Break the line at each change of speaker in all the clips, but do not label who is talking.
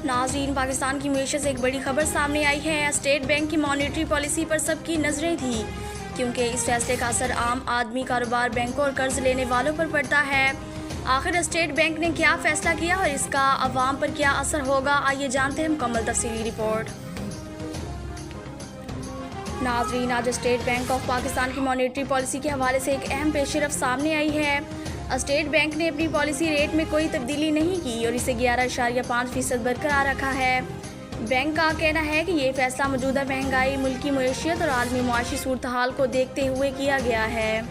ناظرین، پاکستان کی معیشت سے ایک بڑی خبر سامنے آئی ہے۔ اسٹیٹ بینک کی مانیٹری پالیسی پر سب کی نظریں تھیں کیونکہ اس فیصلے کا اثر عام آدمی، کاروبار، بینکوں اور قرض لینے والوں پر پڑتا ہے۔ آخر اسٹیٹ بینک نے کیا فیصلہ کیا اور اس کا عوام پر کیا اثر ہوگا، آئیے جانتے ہیں مکمل تفصیلی رپورٹ۔ ناظرین، آج اسٹیٹ بینک آف پاکستان کی مانیٹری پالیسی کے حوالے سے ایک اہم پیش رفت سامنے آئی ہے۔ اسٹیٹ بینک نے اپنی پالیسی ریٹ میں کوئی تبدیلی نہیں کی اور اسے 11.5% برقرار رکھا ہے۔ بینک کا کہنا ہے کہ یہ فیصلہ موجودہ مہنگائی، ملکی معیشت اور عالمی معاشی صورتحال کو دیکھتے ہوئے کیا گیا ہے۔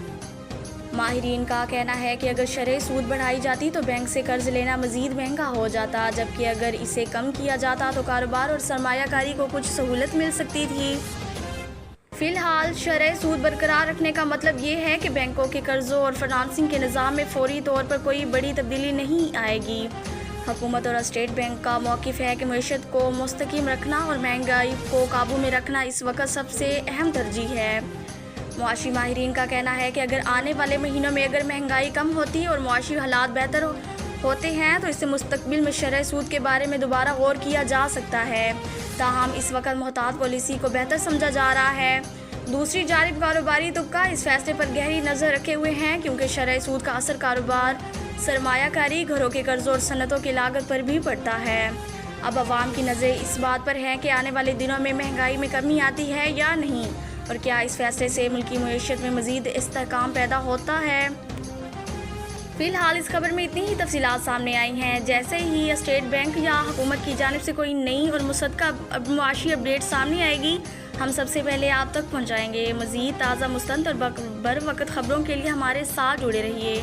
ماہرین کا کہنا ہے کہ اگر شرح سود بڑھائی جاتی تو بینک سے قرض لینا مزید مہنگا ہو جاتا، جبکہ اگر اسے کم کیا جاتا تو کاروبار اور سرمایہ کاری کو کچھ سہولت مل سکتی تھی۔ فی الحال شرح سود برقرار رکھنے کا مطلب یہ ہے کہ بینکوں کے قرضوں اور فنانسنگ کے نظام میں فوری طور پر کوئی بڑی تبدیلی نہیں آئے گی۔ حکومت اور اسٹیٹ بینک کا موقف ہے کہ معیشت کو مستحکم رکھنا اور مہنگائی کو قابو میں رکھنا اس وقت سب سے اہم ترجیح ہے۔ معاشی ماہرین کا کہنا ہے کہ اگر آنے والے مہینوں میں اگر مہنگائی کم ہوتی اور معاشی حالات بہتر ہوتے ہیں تو اس سے مستقبل میں شرح سود کے بارے میں دوبارہ غور کیا جا سکتا ہے، تاہم اس وقت محتاط پالیسی کو بہتر سمجھا جا رہا ہے۔ دوسری جانب کاروباری طبقہ اس فیصلے پر گہری نظر رکھے ہوئے ہیں کیونکہ شرح سود کا اثر کاروبار، سرمایہ کاری، گھروں کے قرضوں اور صنعتوں کی لاگت پر بھی پڑتا ہے۔ اب عوام کی نظریں اس بات پر ہیں کہ آنے والے دنوں میں مہنگائی میں کمی آتی ہے یا نہیں، اور کیا اس فیصلے سے ملکی معیشت میں مزید استحکام پیدا ہوتا ہے۔ فی الحال اس خبر میں اتنی ہی تفصیلات سامنے آئی ہیں۔ جیسے ہی اسٹیٹ بینک یا حکومت کی جانب سے کوئی نئی اور مصدقہ معاشی اپڈیٹ سامنے آئے گی، ہم سب سے پہلے آپ تک پہنچائیں گے۔ مزید تازہ، مستند اور بر وقت خبروں کے لیے ہمارے ساتھ جڑے رہیے۔